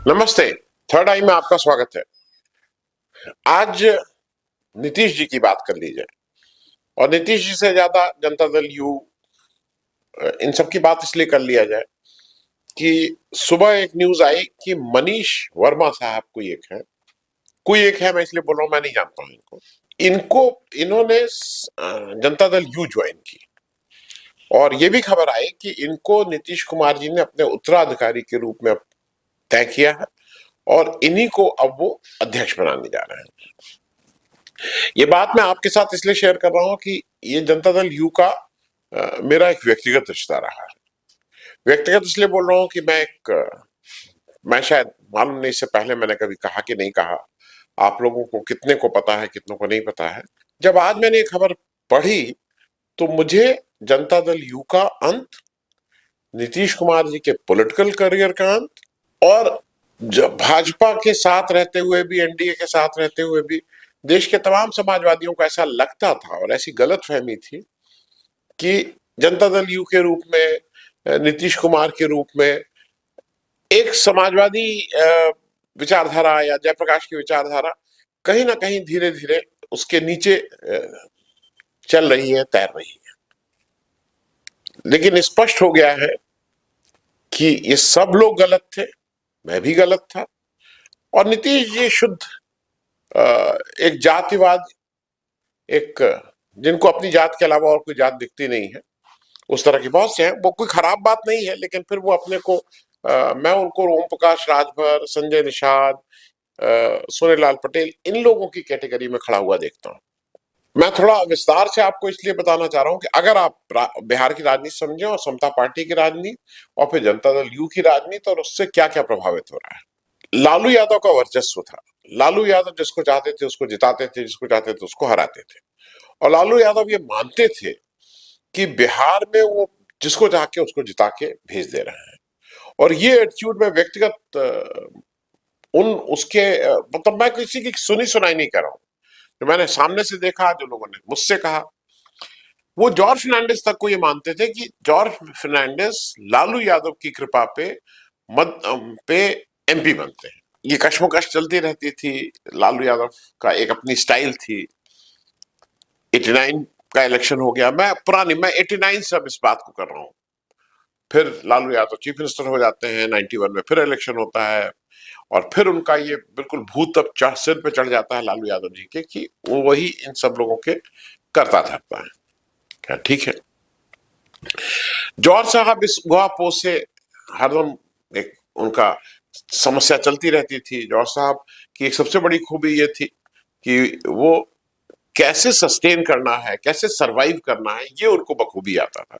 नमस्ते। थर्ड आई में आपका स्वागत है। आज नीतीश जी की बात कर ली जाए और नीतीश जी से ज्यादा जनता दल यू इन सब की बात इसलिए कर लिया जाए कि सुबह एक न्यूज आई कि मनीष वर्मा साहब कोई एक है, मैं इसलिए बोल रहा हूं, मैं नहीं जानता हूं इनको। इन्होंने जनता दल यू ज्वाइन की और ये भी खबर आई कि इनको नीतीश कुमार जी ने अपने उत्तराधिकारी के रूप में तय किया है और इन्हीं को अब वो अध्यक्ष बनाने जा रहे हैं। ये बात मैं आपके साथ इसलिए शेयर कर रहा हूं कि ये जनता दल यू का मेरा एक व्यक्तिगत रिश्ता रहा है। व्यक्तिगत इसलिए बोल रहा हूं कि मैं शायद मालूम नहीं, इससे पहले मैंने कभी कहा कि नहीं कहा, आप लोगों को कितने को पता है कितनों को नहीं पता है। जब आज मैंने ये खबर पढ़ी तो मुझे जनता दल यू का अंत, नीतीश कुमार जी के पॉलिटिकल करियर का अंत और जब भाजपा के साथ रहते हुए भी, एनडीए के साथ रहते हुए भी देश के तमाम समाजवादियों को ऐसा लगता था और ऐसी गलतफहमी थी कि जनता दल यू के रूप में, नीतीश कुमार के रूप में एक समाजवादी विचारधारा या जयप्रकाश की विचारधारा कहीं ना कहीं धीरे धीरे उसके नीचे चल रही है, तैर रही है। लेकिन स्पष्ट हो गया है कि ये सब लोग गलत थे, मैं भी गलत था और नीतीश जी शुद्ध एक जातिवाद, एक जिनको अपनी जात के अलावा और कोई जात दिखती नहीं है, उस तरह के बहुत से हैं। वो कोई खराब बात नहीं है, लेकिन फिर वो अपने को मैं उनको ओम प्रकाश राजभर, संजय निषाद, सोनेलाल पटेल, इन लोगों की कैटेगरी में खड़ा हुआ देखता हूं। मैं थोड़ा विस्तार से आपको इसलिए बताना चाह रहा हूं कि अगर आप बिहार की राजनीति समझें और समता पार्टी की राजनीति और फिर जनता दल यू की राजनीति और उससे क्या क्या प्रभावित हो रहा है। लालू यादव का वर्चस्व था। लालू यादव जिसको चाहते थे उसको जिताते थे, जिसको चाहते थे उसको हराते थे और लालू यादव ये मानते थे कि बिहार में वो जिसको चाह के उसको जिता के भेज दे रहे हैं। और ये एटीट्यूड में व्यक्तिगत उन उसके मतलब मैं किसी की सुनी सुनाई नहीं कर रहा हूं, जो मैंने सामने से देखा, जो लोगों ने मुझसे कहा, वो जॉर्ज फर्नांडिस तक को ये मानते थे कि जॉर्ज फर्नांडिस लालू यादव की कृपा पे एमपी बनते हैं। ये कश्मकश चलती रहती थी। लालू यादव का एक अपनी स्टाइल थी। 89 का इलेक्शन हो गया, मैं 89 से अब इस बात को कर रहा हूं। फिर लालू यादव चीफ मिनिस्टर हो जाते हैं, 91 में फिर इलेक्शन होता है और फिर उनका ये बिल्कुल भूत अब सिर पे चढ़ जाता है लालू यादव जी के कि वो वही इन सब लोगों के करता धरता है। क्या ठीक है? जॉर्ज साहब इस गुआपो से हरदम एक उनका समस्या चलती रहती थी। जॉर्ज साहब की एक सबसे बड़ी खूबी ये थी कि वो कैसे सस्टेन करना है, कैसे सरवाइव करना है, ये उनको बखूबी आता था।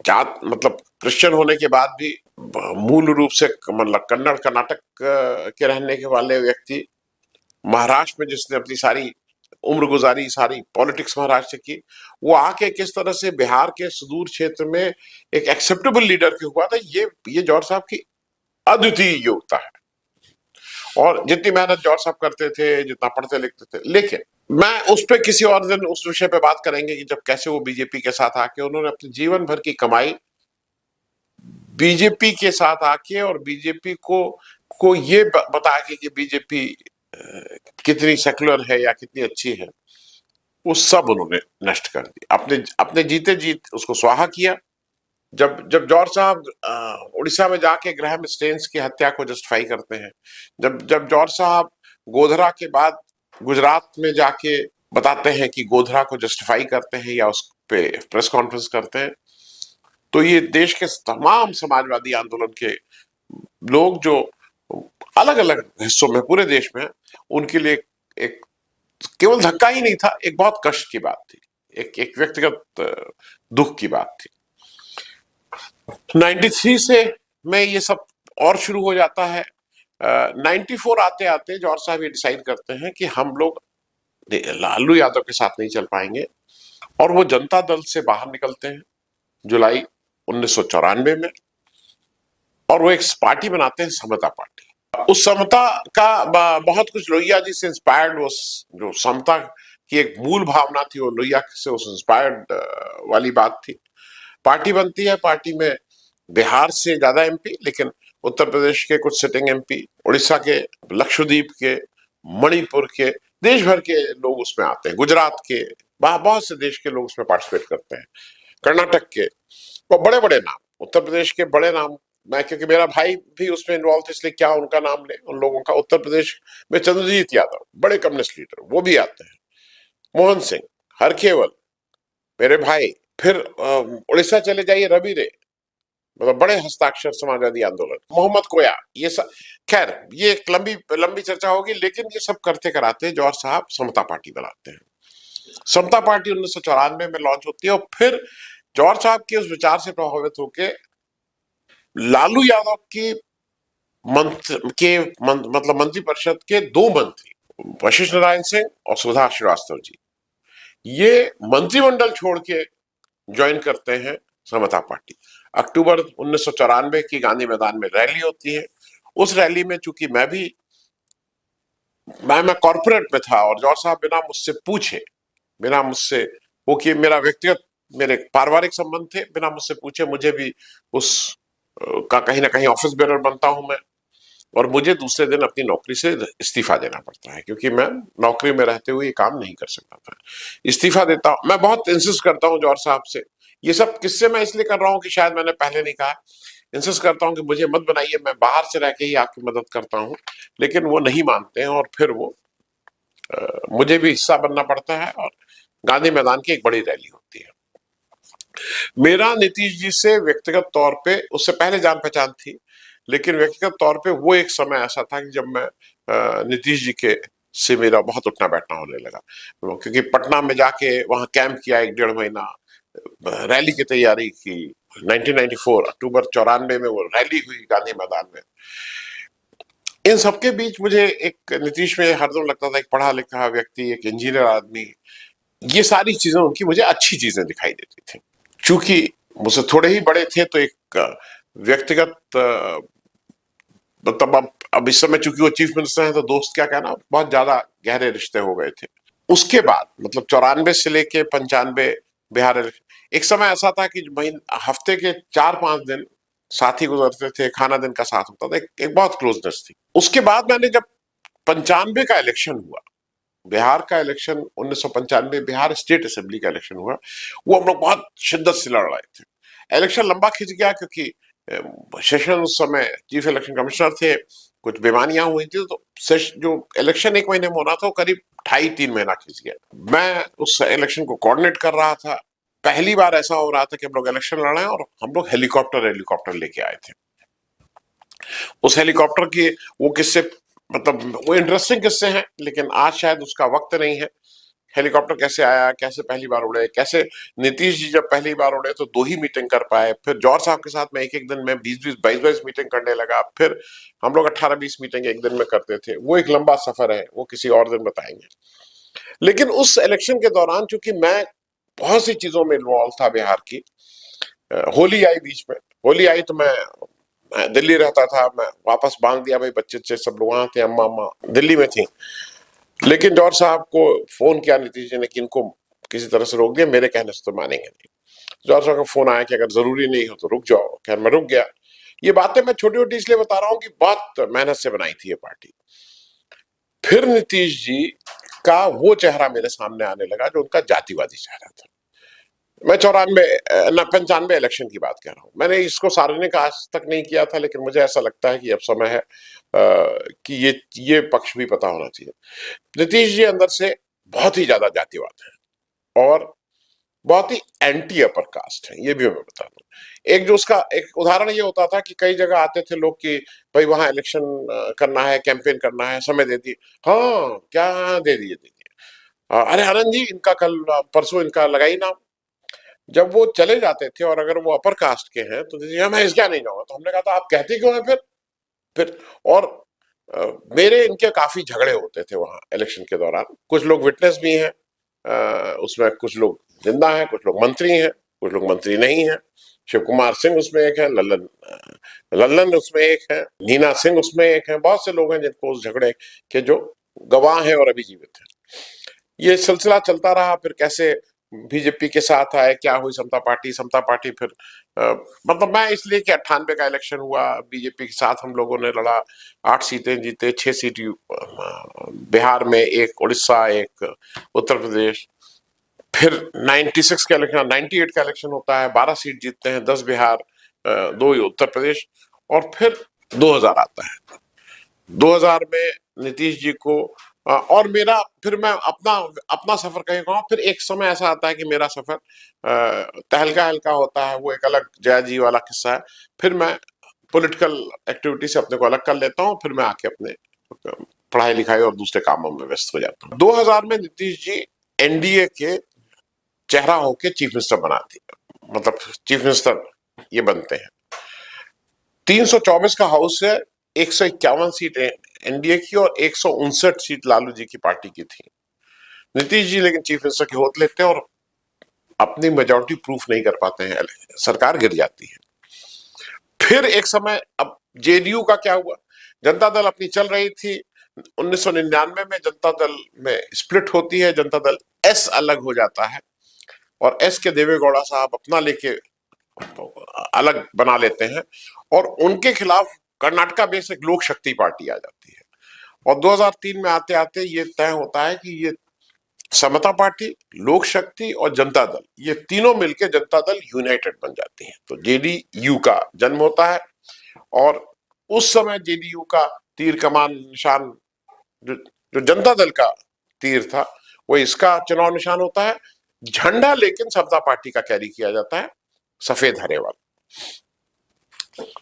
जात मतलब क्रिश्चियन होने के बाद भी मूल रूप से मतलब कन्नड़ कर्नाटक के रहने के वाले व्यक्ति, महाराष्ट्र में जिसने अपनी सारी उम्र गुजारी, सारी पॉलिटिक्स महाराष्ट्र की, वो आके किस तरह से बिहार के सुदूर क्षेत्र में एक एक्सेप्टेबल लीडर के हुआ था, ये जॉर्ज साहब की अद्वितीय योग्यता है। और जितनी मेहनत जॉर्ज साहब करते थे, जितना पढ़ते लिखते थे, लेकिन मैं उस पर किसी और दिन उस विषय पे बात करेंगे कि जब कैसे वो बीजेपी के साथ आके उन्होंने अपने जीवन भर की कमाई बीजेपी के साथ आके और बीजेपी को ये बता के कि बीजेपी कितनी सेकुलर है या कितनी अच्छी है, वो सब उन्होंने नष्ट कर दी। अपने अपने जीते जीत उसको स्वाहा किया। जब जब जॉर्ज साहब उड़ीसा में जाके ग्राहम स्टेन्स की हत्या को जस्टिफाई करते हैं, जब जब जॉर्ज साहब गोधरा के बाद गुजरात में जाके बताते हैं कि गोधरा को जस्टिफाई करते हैं या उस पे प्रेस कॉन्फ्रेंस करते हैं, तो ये देश के तमाम समाजवादी आंदोलन के लोग जो अलग अलग हिस्सों में पूरे देश में, उनके लिए एक केवल धक्का ही नहीं था, एक बहुत कष्ट की बात थी, एक व्यक्तिगत दुख की बात थी। 93 से में ये सब और शुरू हो जाता है। 94 आते आते जॉर्ज साहब ये डिसाइड करते हैं कि हम लोग लालू यादव के साथ नहीं चल पाएंगे और वो जनता दल से बाहर निकलते हैं जुलाई 1994 में और वो एक पार्टी बनाते हैं, समता पार्टी। उस समता का बहुत कुछ लोहिया जी से इंस्पायर्ड, जो समता की एक मूल भावना थी वो लोहिया से उस इंस्पायर्ड वाली बात थी। पार्टी बनती है, पार्टी में बिहार से ज्यादा एमपी, लेकिन उत्तर प्रदेश के कुछ सिटिंग एमपी, उड़ीसा के, लक्षद्वीप के, मणिपुर के, देश भर के लोग उसमें आते हैं, गुजरात के, बहुत से देश के लोग उसमें पार्टिसिपेट करते हैं, कर्नाटक के, और बड़े बड़े नाम, उत्तर प्रदेश के बड़े नाम। मैं, क्योंकि मेरा भाई भी उसमें इन्वॉल्व था, इसलिए क्या उनका नाम ले उन लोगों का। उत्तर प्रदेश में चंद्रजीत यादव, बड़े कम्युनिस्ट लीडर, वो भी आते हैं, मोहन सिंह, हरखेवल, मेरे भाई। फिर उड़ीसा चले जाइए, रवि रे, मतलब बड़े हस्ताक्षर समाजवादी आंदोलन, मोहम्मद कोया, ये सब। खैर, ये एक लंबी लंबी चर्चा होगी, लेकिन ये सब करते कराते जौहर साहब समता पार्टी बनाते हैं। समता पार्टी 1994 में लॉन्च होती है, और फिर जौहर साहब के उस विचार से प्रभावित होकर लालू यादव की मतलब मंत्रिपरिषद के दो मंत्री, वशिष्ठ नारायण सिंह और सुधा श्रीवास्तव जी, ये मंत्रिमंडल छोड़ के ज्वाइन करते हैं समता पार्टी। अक्टूबर 1994 की गांधी मैदान में रैली होती है। उस रैली में चूंकि मैं कॉर्पोरेट में था, और जौहर साहब बिना मुझसे पूछे, बिना मुझसे, वो कि मेरा व्यक्तिगत, मेरे पारिवारिक संबंध थे, बिना मुझसे पूछे मुझे भी उस का कहीं ना कहीं ऑफिस बेरर बनता हूं मैं, और मुझे दूसरे दिन अपनी नौकरी से इस्तीफा देना पड़ता है, क्योंकि मैं नौकरी में रहते हुए ये काम नहीं कर सकता था। इस्तीफा देता हूं। मैं बहुत इंसिस्ट करता हूं जौहर साहब से, ये सब किस्से मैं इसलिए कर रहा हूं कि शायद मैंने पहले नहीं कहा, इंसिस्ट करता हूं कि मुझे मत बनाइए, मैं बाहर से रह के ही आपकी मदद करता हूं, लेकिन वो नहीं मानते हैं, और फिर वो मुझे भी हिस्सा बनना पड़ता है, और गांधी मैदान की एक बड़ी रैली होती है। मेरा नीतीश जी से व्यक्तिगत तौर पे उससे पहले जान पहचान थी, लेकिन व्यक्तिगत तौर पे वो एक समय ऐसा था कि जब मैं नीतीश जी के से मेरा बहुत उठना बैठना होने लगा, क्योंकि पटना में जाके वहां कैंप किया 1 डेढ़ महीना, रैली की तैयारी की। 1994 अक्टूबर 94 में वो रैली हुई गांधी मैदान में। इन सबके बीच मुझे एक नीतीश में हरदम लगता था, एक पढ़ा लिखा व्यक्ति, एक इंजीनियर आदमी, ये सारी चीजें उनकी मुझे अच्छी चीजें दिखाई देती थी। चूंकि मुझसे थोड़े ही बड़े थे, तो एक व्यक्तिगत, मतलब अब इस समय चूंकि वो चीफ मिनिस्टर हैं, तो दोस्त क्या कहना, बहुत ज्यादा गहरे रिश्ते हो गए थे। उसके बाद मतलब 94 से लेके 95 बिहार एक समय ऐसा था कि हफ्ते के 4-5 दिन साथ ही गुजरते थे, खाना दिन का साथ होता था, एक बहुत क्लोजनेस थी। उसके बाद मैंने जब 95 का इलेक्शन हुआ, बिहार का इलेक्शन 1995 बिहार स्टेट असेंबली का इलेक्शन हुआ, वो हम लोग बहुत शिद्दत से लड़ रहे थे। इलेक्शन लंबा खिंच गया, क्योंकि सेशन उस समय चीफ इलेक्शन कमिश्नर थे, कुछ बेमानियां हुई थी, तो जो इलेक्शन 1 महीने में होना था, वो करीब 2.5-3 महीना खिंच गया। मैं उस इलेक्शन को कोऑर्डिनेट कर रहा था। पहली बार ऐसा हो रहा था कि हम लोग इलेक्शन लड़ रहे हैं, और हम लोग हेलीकॉप्टर लेके आए थे। उस हेलीकॉप्टर की वो किस्से, मतलब वो इंटरेस्टिंग किस्से हैं, लेकिन आज शायद उसका वक्त नहीं है। हेलीकॉप्टर कैसे आया, कैसे पहली बार उड़े, कैसे नीतीश जी जब पहली बार उड़े तो 2 ही मीटिंग कर पाए, फिर जौहर साहब के साथ में एक एक दिन में 20-20 22-22 मीटिंग करने लगा, फिर हम लोग 18-20 मीटिंग एक दिन में करते थे। वो एक लंबा सफर है, वो किसी और दिन बताएंगे। लेकिन उस इलेक्शन के दौरान चूंकि मैं बहुत सी चीजों में इन्वॉल्व था बिहार की, होली आई बीच में। होली आई तो मैं दिल्ली रहता था, मैं वापस बांध दिया, भाई बच्चे बच्चे सब लोग वहां थे, अम्मा अम्मा दिल्ली में थी। लेकिन जौहर साहब को फोन किया नीतीश जी ने कि इनको किसी तरह से रोक दिया, मेरे कहने से तो मानेंगे नहीं। जौहर साहब का फोन आया कि अगर जरूरी नहीं हो तो रुक जाओ। खैर मैं रुक गया। ये बातें मैं छोटी छोटी इसलिए बता रहा हूँ कि बहुत मेहनत से बनाई थी ये पार्टी। फिर नीतीश जी का वो चेहरा मेरे सामने आने लगा जो उनका जातिवादी चेहरा था। मैं 95 इलेक्शन की बात कह रहा हूँ। मैंने इसको सार्वजनिक आज तक नहीं किया था, लेकिन मुझे ऐसा लगता है कि अब समय है कि ये पक्ष भी पता होना चाहिए। नीतीश जी अंदर से बहुत ही ज्यादा जातिवाद है, और बहुत ही एंटी अपर कास्ट है, ये भी मैं बता दूं। एक जो उसका एक उदाहरण ये होता था कि कई जगह आते थे लोग कि भाई वहां इलेक्शन करना है, कैंपेन करना है, समय दे दिए। हाँ क्या, दे दिए दे दिए। अरे आनंद जी, इनका कल परसों इनका लगाई नाम। जब वो चले जाते थे, और अगर वो अपर कास्ट के हैं, तो मैं इस क्या नहीं जाऊंगा। तो हमने कहा था आप कहते क्यों हैं फिर। और मेरे इनके काफी झगड़े होते थे वहां इलेक्शन के दौरान। कुछ लोग विटनेस भी हैं, उसमें कुछ लोग जिंदा हैं, कुछ लोग मंत्री हैं, कुछ लोग मंत्री नहीं हैं। शिव कुमार सिंह उसमें एक है, लल्लन उसमें एक है, नीना सिंह उसमें एक है। बहुत से लोग हैं जिनको उस झगड़े के जो गवाह हैं और अभी जीवित हैं। ये सिलसिला चलता रहा। फिर कैसे बीजेपी के साथ आए, क्या हुई समता पार्टी फिर मतलब मैं इसलिए कि 98 का इलेक्शन हुआ, बीजेपी के साथ हम लोगों ने लड़ा, 8 सीटें जीते, 6 सीट बिहार में, एक उड़ीसा, एक उत्तर प्रदेश। फिर 96 का इलेक्शन, 98 का इलेक्शन होता है, 12 सीट जीतते हैं, 10 बिहार, 2 उत्तर प्रदेश, और फिर 2000 आता है। 2000 में नीतीश जी को और मेरा, फिर मैं अपना अपना सफर कहीं कहूँ, फिर एक समय ऐसा आता है कि मेरा सफर तहलका हल्का होता है, वो एक अलग जया जी वाला किस्सा है। फिर मैं पॉलिटिकल एक्टिविटी से अपने को अलग कर लेता हूँ, फिर मैं आके अपने पढ़ाई लिखाई और दूसरे कामों में व्यस्त हो जाता हूँ। 2000 में नीतीश जी एनडीए के चेहरा होके चीफ मिनिस्टर बनाती है, मतलब चीफ मिनिस्टर ये बनते हैं। 324 का हाउस है, 151 सीट एनडीए की और 159 सीट लालू जी की पार्टी की थी। नीतीश जी लेकिन चीफ मिनिस्टर की होत लेते हैं और अपनी मेजोरिटी प्रूफ नहीं कर पाते हैं, सरकार गिर जाती है। फिर एक समय, अब जेडीयू का क्या हुआ, जनता दल अपनी चल रही थी, 1999 में जनता दल में स्प्लिट होती है, जनता दल एस अलग हो जाता है और एस के देवेगौड़ा साहब अपना लेके अलग बना लेते हैं और उनके खिलाफ कर्नाटका बेस एक लोक शक्ति पार्टी आ जाती है। और 2003 में आते आते ये तय होता है कि ये समता पार्टी, लोक शक्ति और जनता दल, ये तीनों मिलकर जनता दल यूनाइटेड बन जाती है, तो जेडीयू का जन्म होता है। और उस समय जेडीयू का तीर कमान निशान, जो जनता दल का तीर था, वो इसका चुनाव निशान होता है। झंडा लेकिन समता पार्टी का कैरी किया जाता है, सफेद हरे वाला।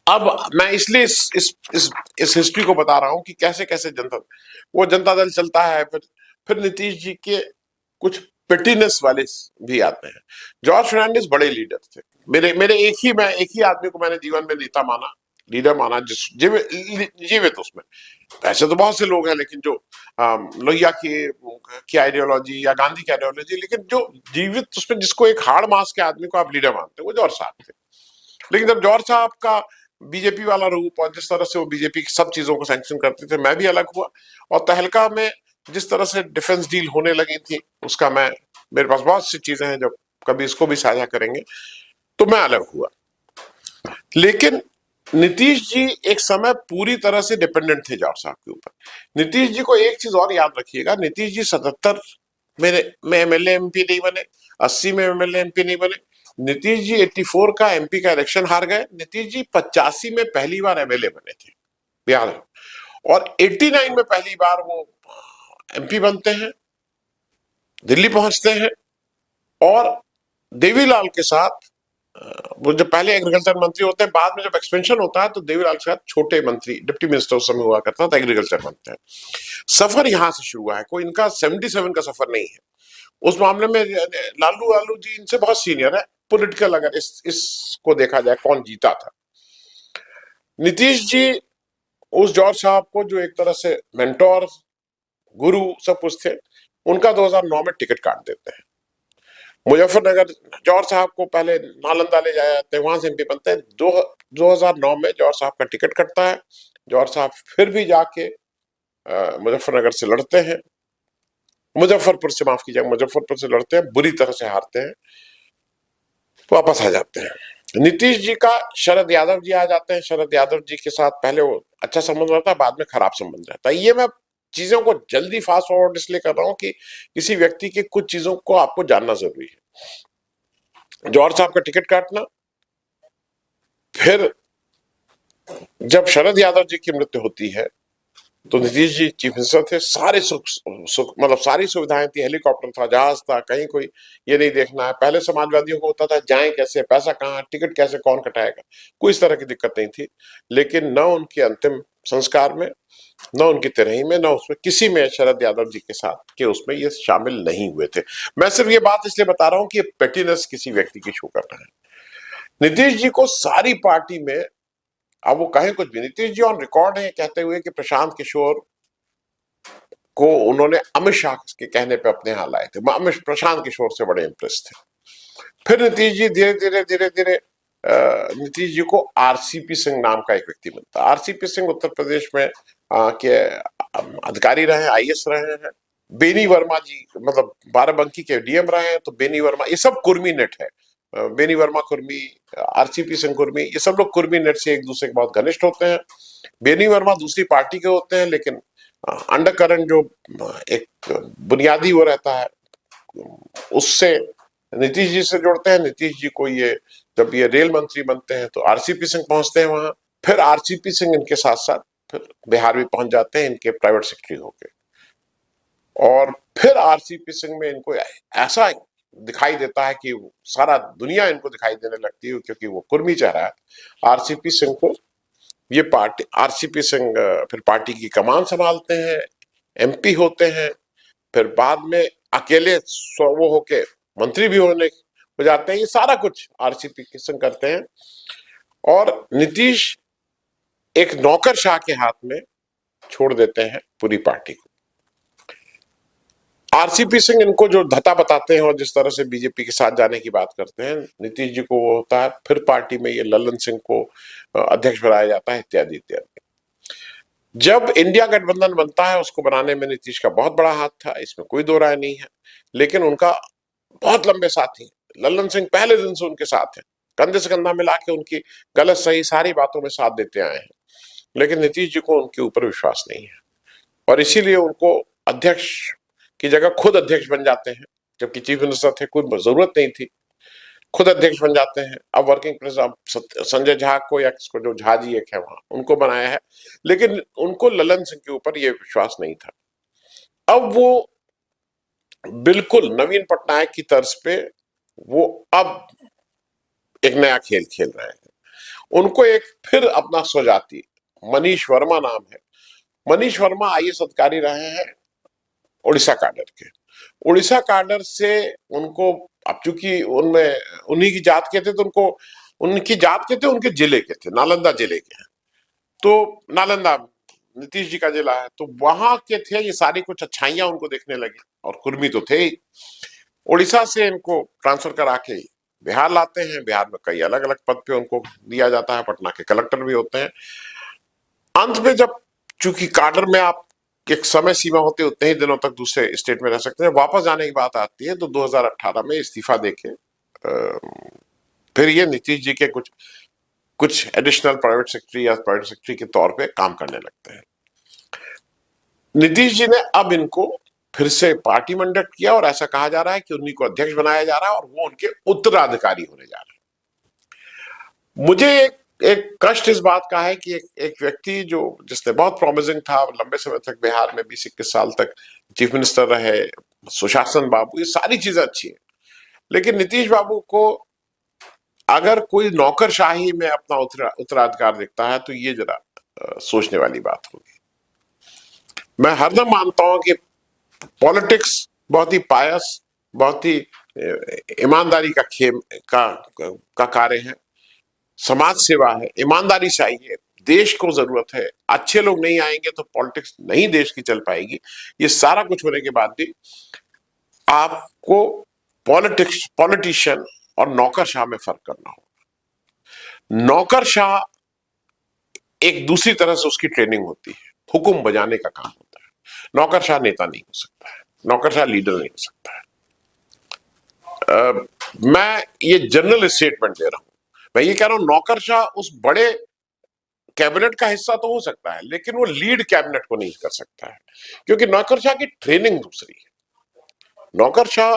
अब मैं इसलिए इस हिस्ट्री को बता रहा हूं कि कैसे कैसे जनता दल चलता है। फिर नीतीश जी के कुछ पेटीनेस वाले भी आते हैं। जॉर्ज फर्नांडिस बड़े लीडर थे, मेरे एक ही आदमी को मैंने जीवन में नेता माना, लीडर माना, जिस जीवित उसमें। ऐसे तो बहुत से लोग हैं, लेकिन जो लोहिया की आइडियोलॉजी या गांधी की आइडियोलॉजी, लेकिन जो जीवित उसमें, जिसको एक हार्ड मास के आदमी को आप लीडर मानते, वो जॉर्ज साहब थे। लेकिन जब जॉर्ज साहब का बीजेपी वाला रूप और जिस तरह से वो बीजेपी की सब चीजों को सैंक्शन करते थे, मैं भी अलग हुआ। और तहलका में जिस तरह से डिफेंस डील होने लगी थी, उसका मेरे पास बहुत सी चीजें हैं, जब कभी इसको भी साझा करेंगे, तो मैं अलग हुआ। लेकिन नीतीश जी एक समय पूरी तरह से डिपेंडेंट थे जॉर्ज साहब के ऊपर। नीतीश जी को एक चीज और याद रखिएगा, नीतीश जी 77 में एमएलए एमपी नहीं बने, 80 में एमएलए एमपी नहीं बने। नीतीश जी 84 का एमपी का इलेक्शन हार गए। नीतीश जी 85 में पहली बार एमएलए बने थे बिहार, और 89 में पहली बार वो एमपी बनते हैं, दिल्ली पहुंचते हैं। और देवीलाल के साथ, वो जब पहले एग्रीकल्चर मंत्री होते हैं, बाद में जब एक्सपेंशन होता है तो देवीलाल के साथ छोटे मंत्री, डिप्टी मिनिस्टर उस समय हुआ करता था, एग्रीकल्चर बनते हैं। सफर यहां से शुरू हुआ है, कोई इनका 77 का सफर नहीं है। उस मामले में लालू जी इनसे बहुत सीनियर है पॉलिटिकल, अगर इसको देखा जाए कौन जीता था। नीतीश जी उस जॉर्ज साहब को, जो एक तरह से मेंटोर, गुरु सब कुछ थे, उनका 2009 में टिकट काट देते हैं। मुजफ्फरनगर जॉर्ज साहब को पहले नालंदा ले जाया जाते हैं, वहां से एमपी बनते हैं। 2009 में जॉर्ज साहब का टिकट कटता है। जॉर्ज साहब फिर भी जाके मुजफ्फरनगर से लड़ते हैं, मुजफ्फरपुर से, माफ कीजिएगा, मुजफ्फरपुर से लड़ते हैं, बुरी तरह से हारते हैं, वापस आ जाते हैं। नीतीश जी का शरद यादव जी आ जाते हैं। शरद यादव जी के साथ पहले वो अच्छा संबंध रहता है, बाद में खराब संबंध रहता है। ये मैं चीजों को जल्दी फास्ट फॉरवर्ड इसलिए कर रहा हूं कि किसी व्यक्ति की कुछ चीजों को आपको जानना जरूरी है। जॉर्ज साहब का टिकट काटना, फिर जब शरद यादव जी की मृत्यु होती है तो नीतीश जी चीफ मिनिस्टर थे, सारे सुख मतलब सारी सुविधाएं थी, हेलीकॉप्टर था, जहाज था, कहीं कोई ये नहीं देखना है। पहले समाजवादियों को होता था जाएं कैसे, पैसा कहाँ, टिकट कैसे, कौन कटाएगा, कोई इस तरह की दिक्कत नहीं थी। लेकिन न उनके अंतिम संस्कार में, न उनकी तिरही में, न उसमें किसी में शरद यादव जी के साथ के उसमें ये शामिल नहीं हुए थे। मैं सिर्फ ये बात इसलिए बता रहा हूं कि पेटीनेस किसी व्यक्ति की शो करना है। नीतीश जी को सारी पार्टी में, अब वो कहें कुछ भी, नीतीश जी ऑन रिकॉर्ड है कहते हुए कि प्रशांत किशोर को उन्होंने अमित शाह के कहने पे अपने यहां लाए थे। अमित प्रशांत किशोर से बड़े इंप्रेस थे। फिर नीतीश जी धीरे धीरे नीतीश जी को आरसीपी सिंह नाम का एक व्यक्ति मिलता है। आरसीपी सिंह उत्तर प्रदेश में के अधिकारी रहे, आईएएस रहे हैं, बेनी वर्मा जी, मतलब बाराबंकी के डीएम रहे हैं, तो बेनी वर्मा, ये सब कुर्मी नेट है। बेनी वर्मा कुर्मी, आरसीपी सिंह कुर्मी, ये सब लोग कुर्मी नेट से एक दूसरे के बहुत घनिष्ठ होते हैं। बेनी वर्मा दूसरी पार्टी के होते हैं, लेकिन अंडर करंट जो एक बुनियादी वो रहता है, उससे नीतीश जी से जोड़ते हैं। नीतीश जी को ये, जब ये रेल मंत्री बनते हैं तो आरसीपी सिंह पहुंचते हैं वहां, फिर आरसीपी सिंह इनके साथ साथ फिर बिहार भी पहुंच जाते हैं इनके प्राइवेट सेक्रेटरी होके, और फिर आरसीपी सिंह में इनको ऐसा दिखाई देता है कि सारा दुनिया इनको दिखाई देने लगती है, क्योंकि वो कुर्मी चेहरा है। आरसीपी सिंह को ये पार्टी, आरसीपी सिंह फिर पार्टी की कमान संभालते हैं, एमपी होते हैं, फिर बाद में अकेले वो होके मंत्री भी हो जाते हैं। ये सारा कुछ आरसीपी सिंह करते हैं, और नीतीश एक नौकरशाह के हाथ में छोड़ देते हैं पूरी पार्टी को। आरसीपी सिंह इनको जो धता बताते हैं और जिस तरह से बीजेपी के साथ जाने की बात करते हैं, नीतीश जी को वो होता है, फिर पार्टी में ये लल्लन सिंह को अध्यक्ष बनाया जाता है, इत्यादि इत्यादि। जब इंडिया गठबंधन बनता है, उसको बनाने में नीतीश का बहुत बड़ा हाथ था, इसमें कोई दो राय नहीं है, लेकिन उनका बहुत लंबे साथी लल्लन सिंह पहले दिन से उनके साथ है, कंधे से कंधा मिला के उनकी गलत सही सारी बातों में साथ देते आए हैं, लेकिन नीतीश जी को उनके ऊपर विश्वास नहीं है, और इसीलिए उनको अध्यक्ष की जगह खुद अध्यक्ष बन जाते हैं। जबकि चीफ मिनिस्टर थे, कोई जरूरत नहीं थी, खुद अध्यक्ष बन जाते हैं। अब वर्किंग प्रेसिडेंट, अब संजय झा को, या किसको, जो झा जी एक है वहां, उनको बनाया है, लेकिन उनको ललन सिंह के ऊपर यह विश्वास नहीं था। अब वो बिल्कुल नवीन पटनायक की तर्ज पे वो अब एक नया खेल खेल रहे हैं। उनको एक फिर अपना स्वजाति, मनीष वर्मा नाम है, मनीष वर्मा आईएएस अधिकारी रहे हैं उड़ीसा कैडर के। उड़ीसा कैडर से उनको, अब चूंकि उनमें उन्हीं की जात के थे, तो उनको, उनकी जात के थे, उनके जिले के थे, नालंदा जिले के हैं, तो नालंदा नीतीश जी का जिला है, तो वहां के थे, ये सारी कुछ अच्छाइयां उनको देखने लगी, और कुर्मी तो थे ही। उड़ीसा से इनको ट्रांसफर करा के बिहार लाते हैं, बिहार में कई अलग अलग पद पे उनको दिया जाता है, पटना के कलेक्टर भी होते हैं। अंत में जब, चूंकि काडर में आप एक समय सीमा होती है, उतने ही दिनों तक दूसरे स्टेट में रह सकते हैं, वापस जाने की बात आती है, तो 2018 में इस्तीफा देके फिर ये नीतीश जी के कुछ एडिशनल प्राइवेट सेक्रेटरी या प्राइवेट सेक्रेटरी के तौर पे काम करने लगते हैं। नीतीश जी ने अब इनको फिर से पार्टी में इंडक्ट किया, और ऐसा कहा जा रहा है कि उन्हीं को अध्यक्ष बनाया जा रहा है, और वो उनके उत्तराधिकारी होने जा रहे हैं। मुझे एक कष्ट इस बात का है कि एक व्यक्ति जो, जिसने बहुत प्रॉमिसिंग था, लंबे समय तक बिहार में 20-21 साल तक चीफ मिनिस्टर रहे, सुशासन बाबू, ये सारी चीजें अच्छी है, लेकिन नीतीश बाबू को अगर कोई नौकरशाही में अपना उत्तराधिकार दिखता है, तो ये जरा सोचने वाली बात होगी। मैं हरदम मानता हूं कि पॉलिटिक्स बहुत ही पायस, बहुत ही ईमानदारी का खेम का कार्य है, समाज सेवा है, ईमानदारी चाहिए, देश को जरूरत है। अच्छे लोग नहीं आएंगे तो पॉलिटिक्स नहीं देश की चल पाएगी। ये सारा कुछ होने के बाद भी आपको पॉलिटिशियन और नौकरशाह में फर्क करना होगा। नौकरशाह एक दूसरी तरह से उसकी ट्रेनिंग होती है, हुक्म बजाने का काम होता है। नौकरशाह नेता नहीं हो सकता है, नौकरशाह लीडर नहीं हो सकता है। मैं ये जनरल स्टेटमेंट दे रहा हूं, मैं ये कह रहा हूं नौकरशाह उस बड़े कैबिनेट का हिस्सा तो हो सकता है, लेकिन वो लीड कैबिनेट को नहीं कर सकता है, क्योंकि नौकरशाह की ट्रेनिंग दूसरी है। नौकरशाह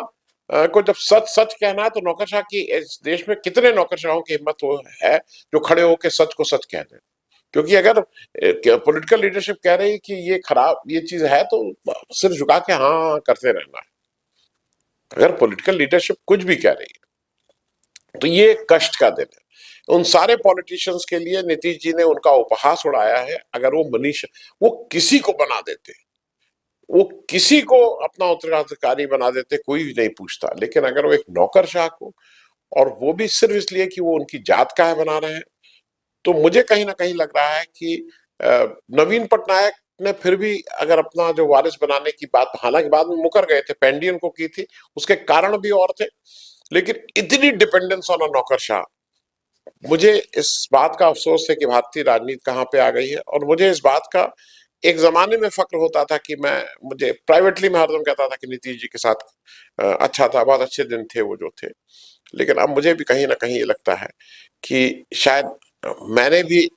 को जब सच सच कहना है, तो नौकरशाह की, इस देश में कितने नौकरशाहों की हिम्मत है जो खड़े होकर सच को सच कह दें। क्योंकि अगर पॉलिटिकल लीडरशिप कह रही है कि ये खराब, ये चीज है, तो सिर झुका के हाँ करते रहना है। अगर पॉलिटिकल लीडरशिप कुछ भी कह रही है, तो ये कष्ट का दिन है उन सारे पॉलिटिशियंस के लिए। नीतीश जी ने उनका उपहास उड़ाया है। अगर वो मनीष, वो किसी को बना देते, वो किसी को अपना उत्तराधिकारी बना देते, कोई नहीं पूछता, लेकिन अगर वो एक नौकरशाह को, और वो भी सिर्फ इसलिए कि वो उनकी जात का है, बना रहे हैं, तो मुझे कहीं ना कहीं लग रहा है कि नवीन पटनायक ने फिर भी अगर अपना जो वारिस बनाने की बात, हालांकि बाद में मुकर गए थे, पेंडियन को की थी, उसके कारण भी और थे, लेकिन इतनी डिपेंडेंस ऑन अ नौकरशाह, मुझे इस बात का अफसोस है कि भारतीय राजनीति कहां पे आ गई है। और मुझे इस बात का एक जमाने में फक्र होता था कि मुझे प्राइवेटली मैं हरदम कहता था कि नीतीश जी के साथ अच्छा था, बहुत अच्छे दिन थे वो जो थे। लेकिन अब मुझे भी कहीं ना कहीं ये लगता है कि शायद मैंने भी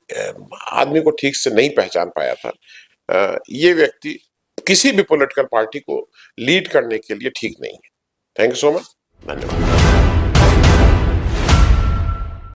आदमी को ठीक से नहीं पहचान पाया था। ये व्यक्ति किसी भी पॉलिटिकल पार्टी को लीड करने के लिए ठीक नहीं है। Thank you so much. धन्यवाद।